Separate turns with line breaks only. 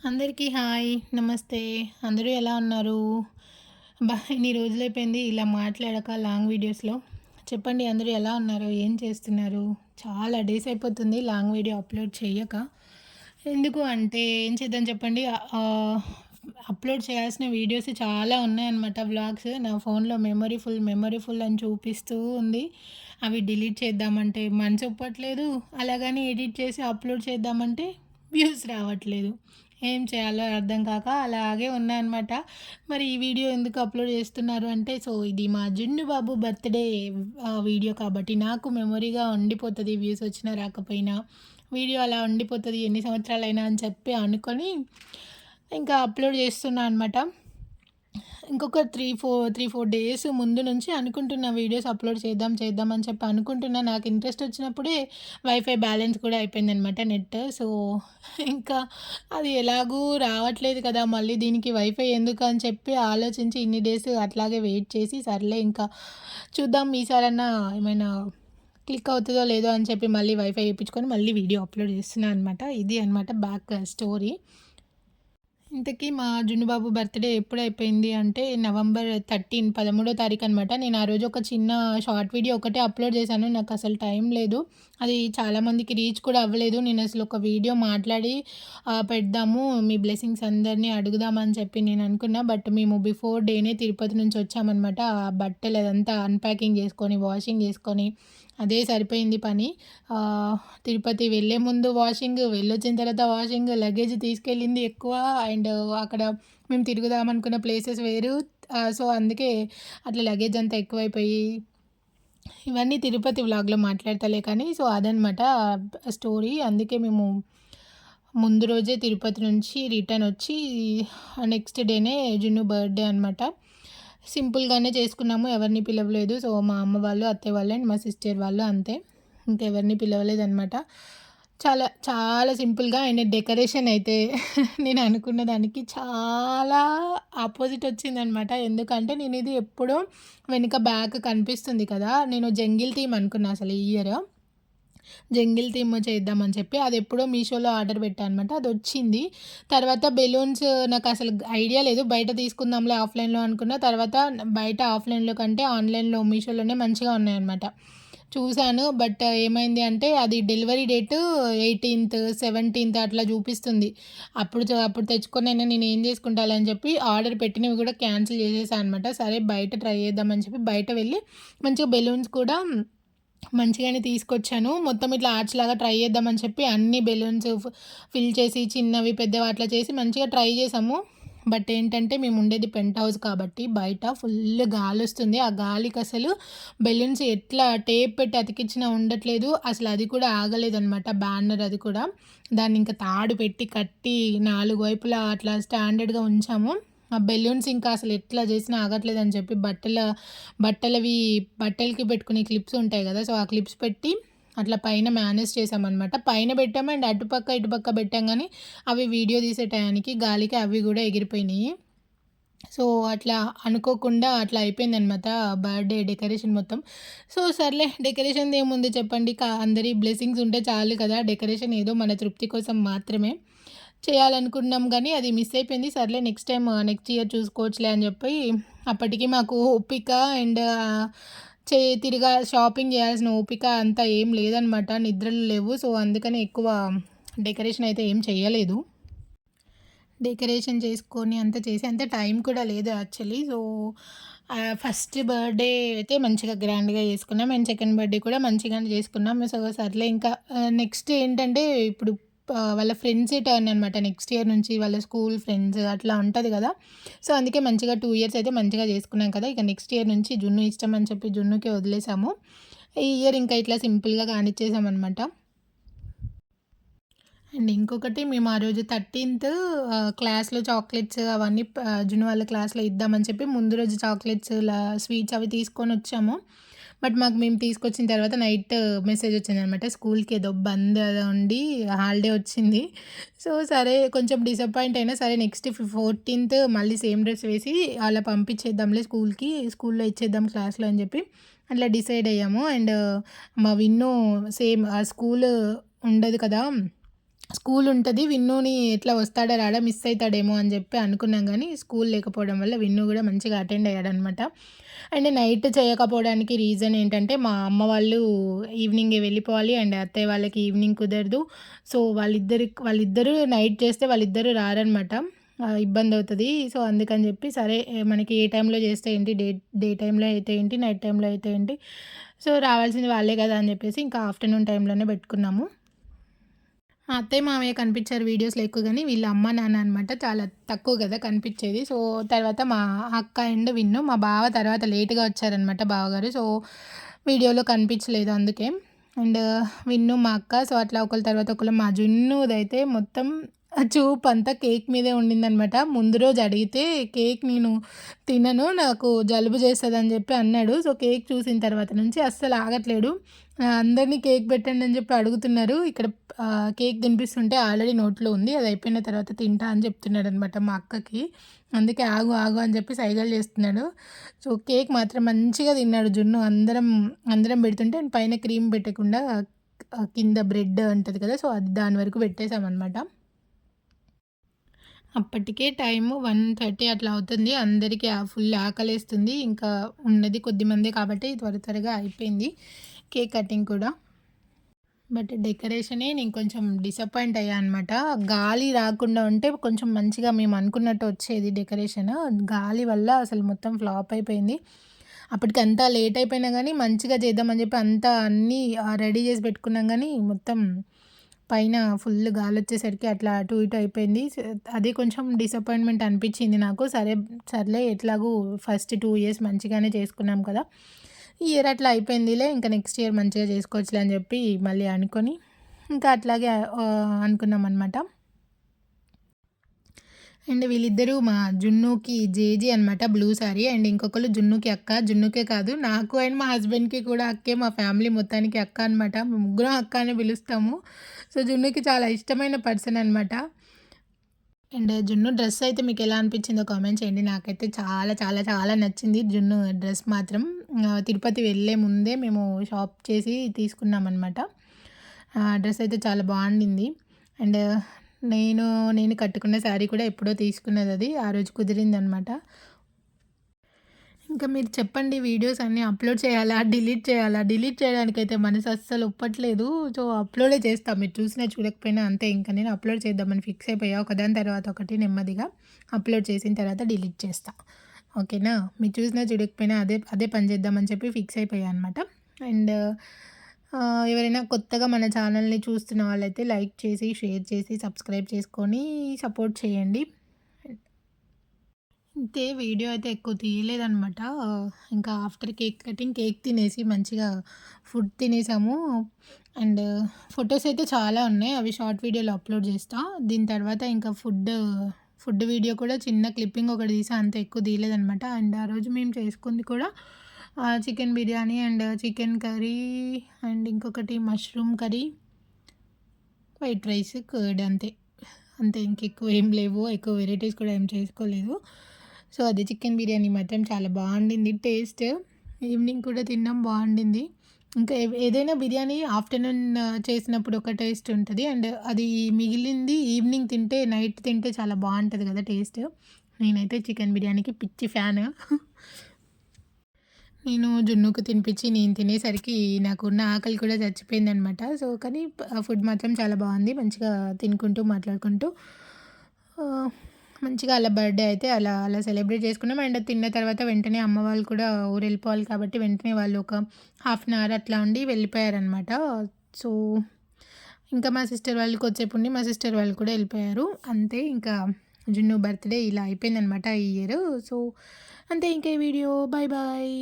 అందరికీ హాయ్. నమస్తే. అందరూ ఎలా ఉన్నారు? ఇన్ని రోజులైపోయింది ఇలా మాట్లాడక లాంగ్ వీడియోస్‌లో. చెప్పండి అందరూ ఎలా ఉన్నారు? ఏం చేస్తున్నారు? చాలా డేస్ అయిపోతుంది లాంగ్ వీడియో అప్‌లోడ్ చెయ్యక. ఎందుకు అంటే ఏం చేద్దాం చెప్పండి? అప్‌లోడ్ చేయాల్సిన వీడియోస్ చాలా ఉన్నాయన్నమాట వ్లాగ్స్. నా ఫోన్‌లో మెమరీ ఫుల్ అని చూపిస్తూ ఉంది. అవి డిలీట్ చేద్దామంటే మనసొప్పట్లేదు. అలాగని ఎడిట్ చేసి అప్‌లోడ్ చేద్దామంటే వ్యూస్ రావట్లేదు. ఏం చేయాలో అర్థం కాక అలాగే ఉన్నాయన్నమాట. మరి ఈ వీడియో ఎందుకు అప్‌లోడ్ చేస్తున్నారు అంటే, ఇది మా జున్ను బాబు బర్త్‌డే వీడియో కాబట్టి నాకు మెమొరీగా ఉండిపోతది వ్యూస్ వచ్చినా రాకపోయినా. వీడియో అలా ఉండిపోతది ఎన్ని సంవత్సరాలైనా అని చెప్పి అనుకోని ఇంకా అప్‌లోడ్ చేస్తున్నా అనమాట. ఇంకొక 3, 4 డేస్ ముందు నుంచి అనుకుంటున్నా వీడియోస్ అప్‌లోడ్ చేద్దాం అని చెప్పి అనుకుంటున్నా. నాకు ఇంట్రెస్ట్ వచ్చినప్పుడే వైఫై బ్యాలెన్స్ కూడా అయిపోయిందనమాట నెట్. ఇంకా అది ఎలాగూ రావట్లేదు కదా! మళ్ళీ దీనికి వైఫై ఎందుకు అని చెప్పి ఆలోచించి ఇన్ని డేస్ అట్లాగే వెయిట్ చేసి సర్లే ఇంకా చూద్దాం ఈసారన్నా ఏమైనా క్లిక్ అవుతదో లేదో అని చెప్పి మళ్ళీ వైఫై ఏపించుకొని మళ్ళీ వీడియో అప్‌లోడ్ చేస్తున్నా అనమాట. ఇది అనమాట బ్యాక్ స్టోరీ. ఇంతకీ మా జున్నుబాబు బర్త్‌డే ఎప్పుడైపోయింది అంటే నవంబర్ 13 తారీఖు అనమాట. నేను ఆ రోజు ఒక చిన్న షార్ట్ వీడియో ఒకటే అప్‌లోడ్ చేశాను. నాకసలు టైం లేదు. అది చాలామందికి రీచ్ కూడా అవ్వలేదు. నేనసలు ఒక వీడియో మాట్లాడి పెడదాము మీ బ్లెస్సింగ్స్ అందరిని అడుగుదామని చెప్పి నేను అనుకున్నా. బట్ మేము బిఫోర్ డేనే తిరుపతి నుంచి వచ్చామనమాట. ఆ బట్టలు అదంతా అన్‌ప్యాకింగ్ చేసుకొని, వాషింగ్ చేసుకొని అదే సరిపోయింది పని. తిరుపతి వెళ్ళే ముందు వాషింగ్, వెళ్ళొచ్చిన తర్వాత వాషింగ్, లగేజ్ తీసుకెళ్ళింది ఎక్కువ అండ్ అక్కడ మేము తిరుగుదామనుకున్న ప్లేసెస్ వేరు. అందుకే అట్లా లగేజ్ అంతా ఎక్కువైపోయి ఇవన్నీ తిరుపతి వ్లాగ్‌లో మాట్లాడతలే కానీ అదనమాట స్టోరీ. అందుకే మేము ముందు రోజే తిరుపతి నుంచి రిటర్న్ వచ్చి నెక్స్ట్ డేనే జున్ను బర్త్‌డే అనమాట. సింపుల్‌గానే చేసుకున్నాము. ఎవరిని పిలవలేదు. మా అమ్మ వాళ్ళు, అత్తయ్య వాళ్ళు అండ్ మా సిస్టర్ వాళ్ళు అంతే. ఇంకెవరిని పిలవలేదనమాట. చాలా చాలా సింపుల్‌గా అండ్ డెకరేషన్ అయితే నేను అనుకున్న దానికి చాలా అపోజిట్ వచ్చిందనమాట. ఎందుకంటే నేను ఇది ఎప్పుడో వెనుక బ్యాక్ కనిపిస్తుంది కదా! నేను జంగిల్ థీమ్ అనుకున్నా అసలు ఈ ఇయర్. జంగిల్ థీమ్ చేద్దామని చెప్పి అదెప్పుడో మీషోలో ఆర్డర్ పెట్టా అనమాట. అదొచ్చింది. తర్వాత బెలూన్స్ నాకసలు ఐడియా లేదు. బయట తీసుకుందాంలే ఆఫ్‌లైన్‌లో అనుకున్న. తర్వాత బయట ఆఫ్‌లైన్‌లో కంటే ఆన్‌లైన్‌లో మీషోలోనే మంచిగా ఉన్నాయన్నమాట. చూసాను. బట్ ఏమైంది అంటే అది డెలివరీ డేట్ 18థ్, 17థ్ అట్లా చూపిస్తుంది. అప్పుడు తెచ్చుకొనైనా నేనేం చేసుకుంటాలే అని చెప్పి ఆర్డర్ పెట్టినవి కూడా క్యాన్సిల్ చేసేసా అనమాట. సరే బయట ట్రై చేద్దామని చెప్పి బయట వెళ్ళి మంచిగా బెలూన్స్ కూడా మంచిగానే తీసుకొచ్చాను. మొత్తం ఇట్లా ఆర్చ్‌లాగా ట్రై చేద్దామని చెప్పి అన్ని బెలూన్స్ ఫిల్ చేసి చిన్నవి, పెద్దవి అట్లా చేసి మంచిగా ట్రై చేసాము. బట్ ఏంటంటే మేము ఉండేది పెంట్ హౌస్ కాబట్టి బయట ఫుల్ గాలొస్తుంది. ఆ గాలికసలు బెలూన్స్ ఎట్లా టేప్ పెట్టి అతికిచ్చినా ఉండట్లేదు. అసలు అది కూడా ఆగలేదనమాట బ్యానర్ అది కూడా. దాన్ని ఇంకా తాడు పెట్టి కట్టి 4 వైపులా అట్లా స్టాండర్డ్‌గా ఉంచాము. ఆ బెలూన్స్ ఇంకా అసలు ఎట్లా చేసినా ఆగట్లేదని చెప్పి బట్టలవి బట్టలకి పెట్టుకునే క్లిప్స్ ఉంటాయి కదా! ఆ క్లిప్స్ పెట్టి అట్లా పైన మేనేజ్ చేశామనమాట. పైన పెట్టాము అండ్ అటుపక్క, ఇటుపక్క పెట్టాం గానీ, అవి వీడియో తీసే టయానికి గాలికి అవి గూడా ఎగిరిపోయినియి. అట్లా అనుకోకుండా అట్లా అయిపోయిందనమాట బర్త్‌డే డెకరేషన్ మొత్తం. సర్లే డెకరేషన్‌దేముంది చెప్పండి. అందరి బ్లెస్సింగ్స్ ఉంటే చాలు కదా! డెకరేషన్ ఏదో మన తృప్తి కోసం మాత్రమే. చేయాలనుకున్నాం గానీ, అది మిస్ అయిపోయింది. సర్లే నెక్స్ట్ ఇయర్ చూసుకోవచ్చులే అని చెప్పి అప్పటికి మాకు ఓపిక అండ్ షాపింగ్ చేయాల్సిన ఓపిక అంతా ఏం లేదనమాట. నిద్రలు లేవు. అందుకని ఎక్కువ డెకరేషన్ అయితే ఏం చేయలేదు. డెకరేషన్ చేసుకొని అంతా చేసి అంత టైం కూడా లేదు యాక్చువల్లీ. ఫస్ట్ బర్త్‌డే అయితే మంచిగా గ్రాండ్‌గా చేసుకున్నాం. అండ్ సెకండ్ బర్త్‌డే కూడా మంచిగానే చేసుకున్నాం. సర్లే ఇంకా నెక్స్ట్ ఏంటంటే ఇప్పుడు వాళ్ళ ఫ్రెండ్సే టర్న్ అనమాట. నెక్స్ట్ ఇయర్ నుంచి వాళ్ళ స్కూల్ ఫ్రెండ్స్ అట్లా ఉంటది కదా! అందుకే మంచిగా 2 ఇయర్స్ అయితే మంచిగా చేసుకున్నాం కదా! ఇక నెక్స్ట్ ఇయర్ నుంచి జున్ను ఇష్టం అని చెప్పి జున్నుకే వదిలేసాము. ఈ ఇయర్ ఇంకా ఇట్లా సింపుల్‌గా కానిచ్చేసామనమాట. అండ్ ఇంకొకటి మేము ఆ రోజు 13థ్ క్లాస్‌లో చాక్లెట్స్ అవన్నీ జున్ను వాళ్ళ క్లాస్‌లో ఇద్దామని చెప్పి ముందు రోజు చాక్లెట్స్ స్వీట్స్ అవి తీసుకొనొచ్చాము. బట్ మేము తీసుకొచ్చిన తర్వాత నైట్ మెసేజ్ వచ్చిందనమాట. స్కూల్‌కి ఏదో బంద్ అది ఉండి హాలిడే వచ్చింది. సరే కొంచెం డిసప్పాయింట్ అయినా సరే నెక్స్ట్ 14థ్ మళ్ళీ సేమ్ డ్రెస్ వేసి అలా పంపించేద్దాంలే స్కూల్‌లో ఇచ్చేద్దాం క్లాస్‌లో అని చెప్పి అట్లా డిసైడ్ అయ్యాము. అండ్ మా విన్ను సేమ్ ఆ స్కూల్ ఉండదు కదా! స్కూల్ ఉంటది. విన్నుని ఎట్లా వస్తాడా రాడా మిస్ అయితాడేమో అని చెప్పి అనుకున్నాం గానీ, స్కూల్ లేకపోవడం వల్ల విన్ను గూడా మంచిగా అటెండ్ అయ్యాడనమాట. అండ్ నైట్ చేయకపోవడానికి రీజన్ ఏంటంటే, మా అమ్మ వాళ్ళు ఈవినింగే వెళ్ళిపోవాలి. అండ్ అత్తయ్య వాళ్ళకి ఈవినింగ్ కుదరదు. సో, వాళ్ళిద్దరూ నైట్ చేస్తే వాళ్ళిద్దరూ రారనమాట. ఇబ్బందవుతది. సో, అందుకని చెప్పి సరే మనకి ఏ టైంలో చేస్తే ఏంటి, డే టైంలో అయితే ఏంటి, నైట్ టైంలో అయితే ఏంటి. సో, రావాల్సింది వాళ్ళే కదా అని చెప్పేసి ఇంకా ఆఫ్టర్‌నూన్ టైంలోనే పెట్టుకున్నాము. అత్తయ్య, మామయ్య కనిపించారు వీడియోస్‌లో ఎక్కువ గానీ, వీళ్ళ అమ్మ, నాన్న అనమాట చాలా తక్కువ గదా కనిపిచ్చేది. సో, తర్వాత మా అక్క అండ్ విన్ను, మా బావ తర్వాత లేట్‌గా వచ్చారనమాట బావగారు. సో, వీడియోలో కనిపించలేదు అందుకే. అండ్ విన్ను, మా అక్క సో, అట్లా ఒకళ్ళ తర్వాత ఒకళ్ళు. మా జున్నుదైతే మొత్తం చూపంతా కేక్ మీదే ఉండిందనమాట. ముందు రోజు అడిగితే కేక్ నేను తినను, నాకు జలుబు చేస్తదని చెప్పి అన్నాడు. సో, కేక్ చూసిన తర్వాత నుంచి అస్సలు ఆగట్లేడు. అందరిని కేక్ పెట్టండి అని చెప్పి అడుగుతున్నారు. ఇక్కడ కేక్ తినిపిస్తుంటే ఆల్రెడీ నోట్లో ఉంది. అది అయిపోయిన తర్వాత తింటా అని చెప్తున్నాడనమాట మా అక్కకి. అందుకే ఆగు, ఆగు అని చెప్పి సైగలు చేస్తున్నాడు. సో, కేక్ మాత్రం మంచిగా తిన్నాడు జున్ను. అందరం పెడుతుంటే పైన క్రీమ్ పెట్టకుండా కింద బ్రెడ్ ఉంటది కదా! సో, అది దాని వరకు పెట్టేసామనమాట. అప్పటికే టైము 1:30 అట్లా అవుతుంది. అందరికీ ఫుల్ ఆకలేస్తుంది. ఇంకా ఉన్నది కొద్దిమందే కాబట్టి త్వరగా అయిపోయింది కేక్ కటింగ్ కూడా. బట్ డెకరేషనే నేను కొంచెం డిసప్పాయింట్ అయ్యా అనమాట. గాలి రాకుండా ఉంటే కొంచెం మంచిగా మేము అనుకున్నట్టు వచ్చేది డెకరేషన్. గాలి వల్ల అసలు మొత్తం ఫ్లాప్ అయిపోయింది. అప్పటికంతా లేట్ అయిపోయినా గానీ మంచిగా చేద్దామని చెప్పి అంతా అన్నీ రెడీ చేసి పెట్టుకున్నాం గానీ మొత్తం పైన ఫుల్ గాలొచ్చేసరికి అట్లా అటు ఇటు అయిపోయింది. అదే కొంచెం డిసప్పాయింట్‌మెంట్ అనిపిచ్చింది నాకు. సర్లే ఎట్లాగూ ఫస్ట్ 2 ఇయర్స్ మంచిగానే చేసుకున్నాం కదా! ఈ ఇయర్ అట్లా అయిపోయిందిలే, ఇంకా నెక్స్ట్ ఇయర్ మంచిగా చేసుకోవచ్చులే అని చెప్పి మళ్ళీ అనుకోని ఇంకా అట్లాగే అనుకున్నామనమాట. అండ్ వీళ్ళిద్దరూ మా జున్నుకి జేజీ అనమాట, బ్లూ సారీ. అండ్ ఇంకొకళ్ళు జున్నుకి అక్క. జున్నుకే కాదు, నాకు అండ్ మా హస్బెండ్‌కి కూడా అక్కే. మా ఫ్యామిలీ మొత్తానికి అక్క అనమాట. మేము ముగ్గురం అక్క అనే పిలుస్తాము. సో, జున్నుకి చాలా ఇష్టమైన పర్సన్ అనమాట. అండ్ జున్ను డ్రెస్ అయితే మీకు ఎలా అనిపించిందో కామెంట్ చేయండి. నాకైతే చాలా చాలా చాలా నచ్చింది జున్ను డ్రెస్ మాత్రం. తిరుపతి వెళ్ళే ముందే మేము షాప్ చేసి తీసుకున్నామనమాట. డ్రెస్ అయితే చాలా బాగుండింది. అండ్ నేను నేను కట్టుకున్న శారీ కూడా ఎప్పుడో తీసుకున్నదది. ఆ రోజు కుదిరిందనమాట. ఇంకా మీరు చెప్పండి, వీడియోస్ అన్నీ అప్లోడ్ చేయాలా? డిలీట్ చేయాలా? డిలీట్ చేయడానికైతే మనసు అస్సలు ఒప్పట్లేదు. సో, అప్లోడే చేస్తా. మీరు చూసినా చూడకపోయినా అంతే. ఇంక నేను అప్లోడ్ చేద్దామని ఫిక్స్ అయిపోయా. ఒకదాని తర్వాత ఒకటి నెమ్మదిగా అప్లోడ్ చేసిన తర్వాత డిలీట్ చేస్తా. ఓకేనా? మీరు చూసినా చూడకపోయినా అదే అదే పని చేద్దామని చెప్పి ఫిక్స్ అయిపోయా అనమాట. అండ్ ఎవరైనా కొత్తగా మన ఛానల్‌ని చూస్తున్న వాళ్ళైతే లైక్ చేసి, షేర్ చేసి, సబ్స్క్రైబ్ చేసుకొని సపోర్ట్ చేయండి. అంతే, వీడియో అయితే ఎక్కువ తీయలేదనమాట. ఇంకా ఆఫ్టర్ కేక్ కటింగ్ కేక్ తినేసి మంచిగా ఫుడ్ తినేసాము. అండ్ ఫొటోస్ అయితే చాలా ఉన్నాయి. అవి షార్ట్ వీడియోలో అప్లోడ్ చేస్తా. దీని తర్వాత ఇంకా ఫుడ్ వీడియో కూడా చిన్న క్లిప్పింగ్ ఒకటి తీసా, అంత ఎక్కువ తీయలేదనమాట. అండ్ ఆ రోజు మేము చేసుకుంది కూడా chicken biryani and chicken curry and ఇంకొకటి mushroom curry, white rice, curd అంతే. అంతే, ఇంకెక్కువ ఏం లేవు. ఎక్కువ వెరైటీస్ కూడా ఏం చేసుకోలేదు. సో, అది చికెన్ బిర్యానీ మాత్రం చాలా బాగుండింది టేస్ట్. ఈవినింగ్ కూడా తిన్నాం, బాగుండింది. ఇంకా ఏదైనా బిర్యానీ ఆఫ్టర్‌నూన్ చేసినప్పుడు ఒక టేస్ట్ ఉంటది. అండ్ అది మిగిలింది ఈవినింగ్ తింటే, నైట్ తింటే చాలా బాగుంటది కదా టేస్ట్. నేనైతే చికెన్ బిర్యానీకి పిచ్చి ఫ్యాను. నేను జున్నుకు తినిపించి నేను తినేసరికి నాకున్న ఆకలి కూడా చచ్చిపోయిందనమాట. సో, కానీ ఫుడ్ మాత్రం చాలా బాగుంది. మంచిగా తినుకుంటూ, మాట్లాడుకుంటూ మంచిగా అలా బర్త్‌డే అయితే అలా సెలబ్రేట్ చేసుకున్నాం. అండ్ తిన్న తర్వాత వెంటనే అమ్మ వాళ్ళు కూడా ఊరెళ్ళిపోవాలి కాబట్టి వెంటనే వాళ్ళు ఒక హాఫ్ అన్ అవర్ అట్లా ఉండి వెళ్ళిపోయారనమాట. సో, ఇంకా మా సిస్టర్ వాళ్ళు కొద్దిసేపు ఉండి మా సిస్టర్ వాళ్ళు కూడా వెళ్ళిపోయారు. అంతే, ఇంకా జున్ను బర్త్‌డే ఇలా అయిపోయిందనమాట ఈ ఇయర్. సో, అంతే, ఇంకా ఈ వీడియో. Bye bye.